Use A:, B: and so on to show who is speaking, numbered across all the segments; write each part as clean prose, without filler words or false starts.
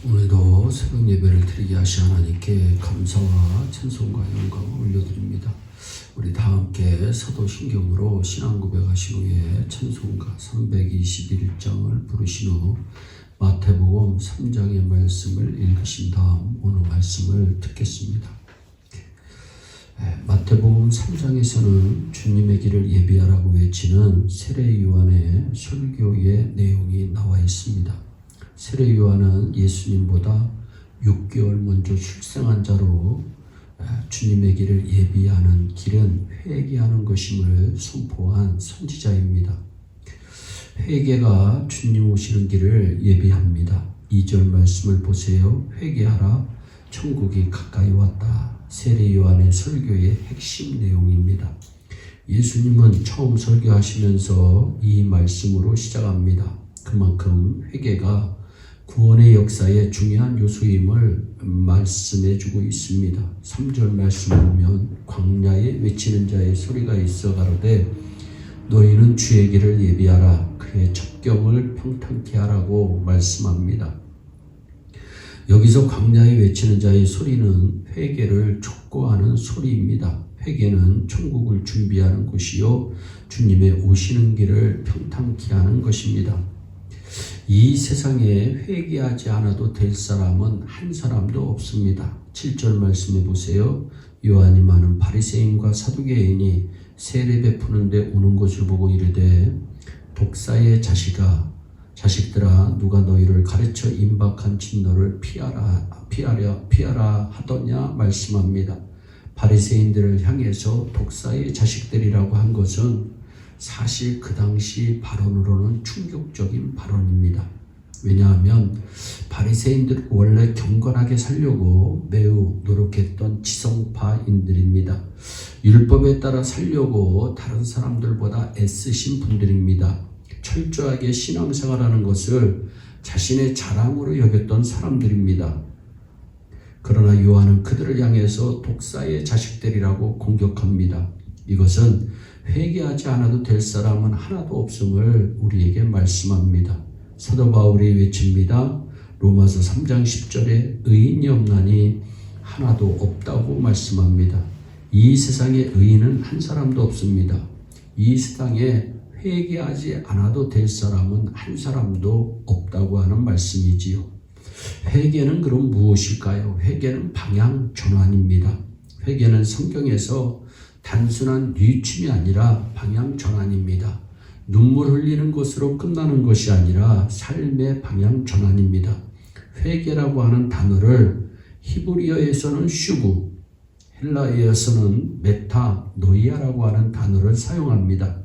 A: 오늘도 새벽 예배를 드리게 하신 하나님께 감사와 찬송과 영광을 올려드립니다. 우리 다 함께 사도신경으로 신앙 고백하신 후에 찬송가 321장을 부르신 후 마태복음 3장의 말씀을 읽으신 다음 오늘 말씀을 듣겠습니다. 마태복음 3장에서는 주님의 길을 예비하라고 외치는 세례 요한의 설교의 내용이 나와 있습니다. 세례 요한은 예수님보다 6개월 먼저 출생한 자로 주님의 길을 예비하는 길은 회개하는 것임을 선포한 선지자입니다. 회개가 주님 오시는 길을 예비합니다. 2절 말씀을 보세요. 회개하라, 천국이 가까이 왔다. 세례 요한의 설교의 핵심 내용입니다. 예수님은 처음 설교하시면서 이 말씀으로 시작합니다. 그만큼 회개가 구원의 역사의 중요한 요소임을 말씀해주고 있습니다. 3절 말씀을 보면 광야에 외치는 자의 소리가 있어 가로되 너희는 주의 길을 예비하라, 그의 첩경을 평탄케 하라고 말씀합니다. 여기서 광야에 외치는 자의 소리는 회개를 촉구하는 소리입니다. 회개는 천국을 준비하는 것이요 주님의 오시는 길을 평탄케 하는 것입니다. 이 세상에 회개하지 않아도 될 사람은 한 사람도 없습니다. 7절 말씀해 보세요. 요한이 많은 바리새인과 사두개인이 세례 베푸는데 오는 것을 보고 이르되 독사의 자식들아 누가 너희를 가르쳐 임박한 진노를 피하라 하더냐 말씀합니다. 바리새인들을 향해서 독사의 자식들이라고 한 것은 사실 그 당시 발언으로는 충격적인 발언입니다. 왜냐하면 바리새인들은 원래 경건하게 살려고 매우 노력했던 지성파인들입니다. 율법에 따라 살려고 다른 사람들보다 애쓰신 분들입니다. 철저하게 신앙생활하는 것을 자신의 자랑으로 여겼던 사람들입니다. 그러나 요한은 그들을 향해서 독사의 자식들이라고 공격합니다. 이것은 회개하지 않아도 될 사람은 하나도 없음을 우리에게 말씀합니다. 사도 바울이 외칩니다. 로마서 3장 10절에 의인이 없나니 하나도 없다고 말씀합니다. 이 세상에 의인은 한 사람도 없습니다. 이 세상에 회개하지 않아도 될 사람은 한 사람도 없다고 하는 말씀이지요. 회개는 그럼 무엇일까요? 회개는 방향 전환입니다. 회개는 성경에서 단순한 뉘침이 아니라 방향 전환입니다. 눈물 흘리는 것으로 끝나는 것이 아니라 삶의 방향 전환입니다. 회개라고 하는 단어를 히브리어에서는 슈구, 헬라어에서는 메타노이아라고 하는 단어를 사용합니다.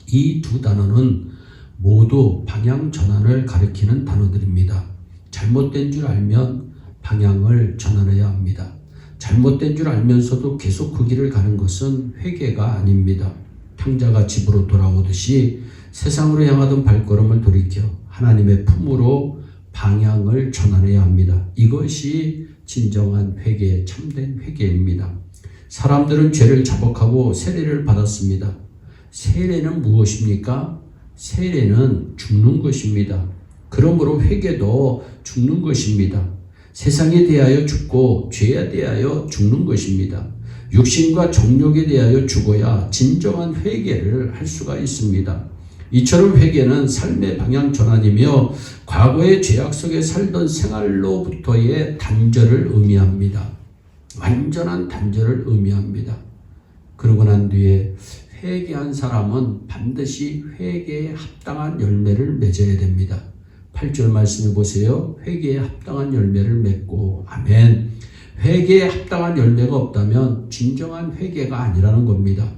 A: 이 두 단어는 모두 방향 전환을 가리키는 단어들입니다. 잘못된 줄 알면 방향을 전환해야 합니다. 잘못된 줄 알면서도 계속 그 길을 가는 것은 회개가 아닙니다. 탕자가 집으로 돌아오듯이 세상으로 향하던 발걸음을 돌이켜 하나님의 품으로 방향을 전환해야 합니다. 이것이 진정한 회개, 참된 회개입니다. 사람들은 죄를 자복하고 세례를 받았습니다. 세례는 무엇입니까? 세례는 죽는 것입니다. 그러므로 회개도 죽는 것입니다. 세상에 대하여 죽고 죄에 대하여 죽는 것입니다. 육신과 정욕에 대하여 죽어야 진정한 회개를 할 수가 있습니다. 이처럼 회개는 삶의 방향 전환이며 과거의 죄악 속에 살던 생활로부터의 단절을 의미합니다. 완전한 단절을 의미합니다. 그러고 난 뒤에 회개한 사람은 반드시 회개에 합당한 열매를 맺어야 됩니다. 8절 말씀해 보세요. 회개에 합당한 열매를 맺고, 아멘. 회개에 합당한 열매가 없다면 진정한 회개가 아니라는 겁니다.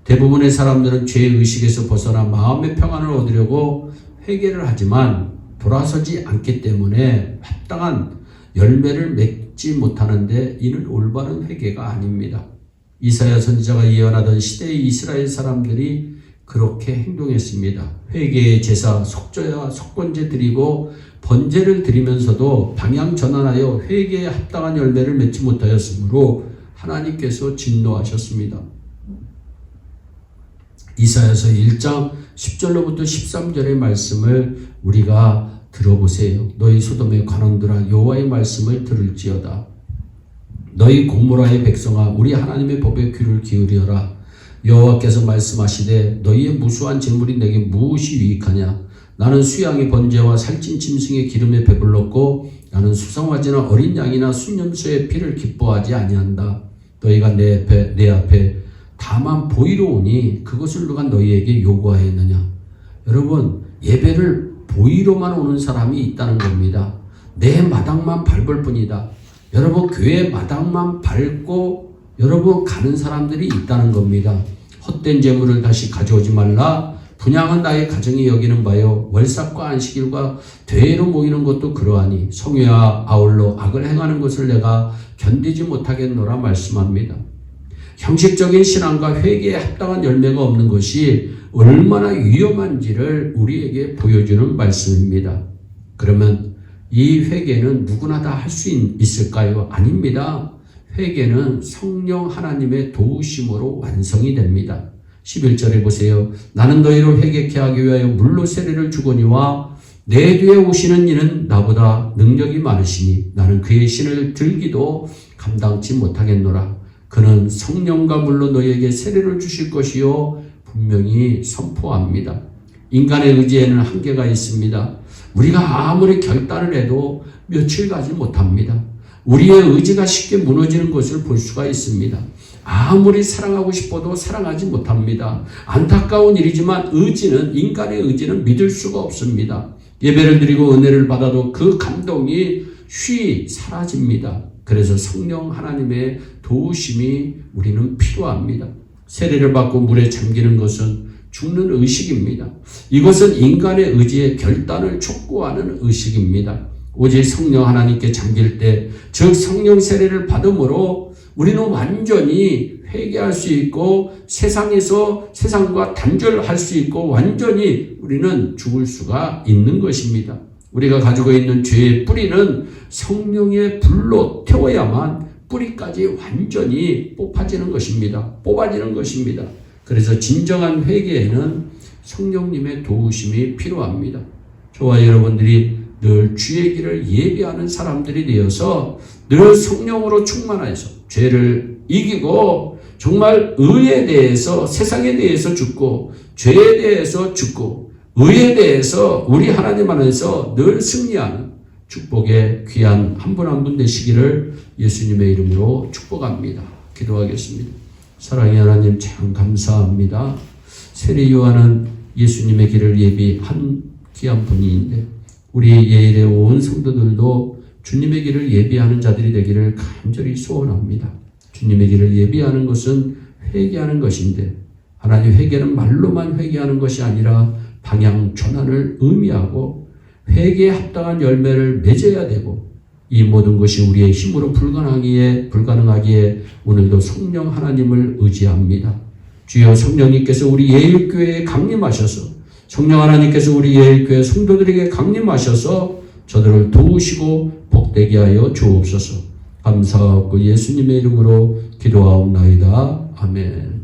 A: 대부분의 사람들은 죄의식에서 벗어나 마음의 평안을 얻으려고 회개를 하지만 돌아서지 않기 때문에 합당한 열매를 맺지 못하는데 이는 올바른 회개가 아닙니다. 이사야 선지자가 예언하던 시대의 이스라엘 사람들이 그렇게 행동했습니다. 회개의 제사, 속죄와 속건제 드리고 번제를 드리면서도 방향 전환하여 회개에 합당한 열매를 맺지 못하였으므로 하나님께서 진노하셨습니다. 이사야서 1장 10절로부터 13절의 말씀을 우리가 들어보세요. 너희 소돔의 관원들아 여호와의 말씀을 들을지어다. 너희 고모라의 백성아 우리 하나님의 법에 귀를 기울여라. 여호와께서 말씀하시되 너희의 무수한 재물이 내게 무엇이 유익하냐. 나는 수양의 번제와 살찐 짐승의 기름에 배불렀고 나는 수송아지나 어린 양이나 순념소의 피를 기뻐하지 아니한다. 너희가 내 앞에 다만 보이러 오니 그것을 누가 너희에게 요구하였느냐. 여러분, 예배를 보이러만 오는 사람이 있다는 겁니다. 내 마당만 밟을 뿐이다. 여러분, 교회 마당만 밟고 여러분 가는 사람들이 있다는 겁니다. 헛된 재물을 다시 가져오지 말라. 분향은 나의 가정이 여기는 바요. 월삭과 안식일과 대회로 모이는 것도 그러하니 성회와 아울러 악을 행하는 것을 내가 견디지 못하겠노라 말씀합니다. 형식적인 신앙과 회개에 합당한 열매가 없는 것이 얼마나 위험한지를 우리에게 보여주는 말씀입니다. 그러면 이 회개는 누구나 다 할 수 있을까요? 아닙니다. 회개는 성령 하나님의 도우심으로 완성이 됩니다. 11절에 보세요. 나는 너희를 회개케 하기 위하여 물로 세례를 주거니와 내 뒤에 오시는 이는 나보다 능력이 많으시니 나는 그의 신을 들기도 감당치 못하겠노라. 그는 성령과 물로 너희에게 세례를 주실 것이요 분명히 선포합니다. 인간의 의지에는 한계가 있습니다. 우리가 아무리 결단을 해도 며칠 가지 못합니다. 우리의 의지가 쉽게 무너지는 것을 볼 수가 있습니다. 아무리 사랑하고 싶어도 사랑하지 못합니다. 안타까운 일이지만 인간의 의지는 믿을 수가 없습니다. 예배를 드리고 은혜를 받아도 그 감동이 쉬 사라집니다. 그래서 성령 하나님의 도우심이 우리는 필요합니다. 세례를 받고 물에 잠기는 것은 죽는 의식입니다. 이것은 인간의 의지의 결단을 촉구하는 의식입니다. 오직 성령 하나님께 잠길 때, 즉 성령 세례를 받음으로 우리는 완전히 회개할 수 있고 세상과 단절할 수 있고 완전히 우리는 죽을 수가 있는 것입니다. 우리가 가지고 있는 죄의 뿌리는 성령의 불로 태워야만 뿌리까지 완전히 뽑아지는 것입니다. 그래서 진정한 회개에는 성령님의 도우심이 필요합니다. 저와 여러분들이 늘 주의 길을 예비하는 사람들이 되어서 늘 성령으로 충만해서 죄를 이기고 정말 의에 대해서 세상에 대해서 죽고 죄에 대해서 죽고 의에 대해서 우리 하나님 안에서 늘 승리하는 축복의 귀한 한 분 한 분 되시기를 예수님의 이름으로 축복합니다. 기도하겠습니다. 사랑의 하나님 참 감사합니다. 세례 요한은 예수님의 길을 예비한 귀한 분인데 우리 예일의 온 성도들도 주님의 길을 예비하는 자들이 되기를 간절히 소원합니다. 주님의 길을 예비하는 것은 회개하는 것인데 하나님 회개는 말로만 회개하는 것이 아니라 방향 전환을 의미하고 회개에 합당한 열매를 맺어야 되고 이 모든 것이 우리의 힘으로 불가능하기에 오늘도 성령 하나님을 의지합니다. 주여 성령님께서 우리 예일교회에 강림하셔서 성령 하나님께서 우리 예일교회 성도들에게 강림하셔서 저들을 도우시고 복되게 하여 주옵소서. 감사하고 예수님의 이름으로 기도하옵나이다. 아멘.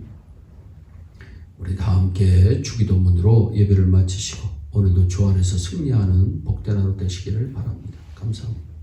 A: 우리 다 함께 주기도문으로 예배를 마치시고 오늘도 주 안에서 승리하는 복된 하루 되시기를 바랍니다. 감사합니다.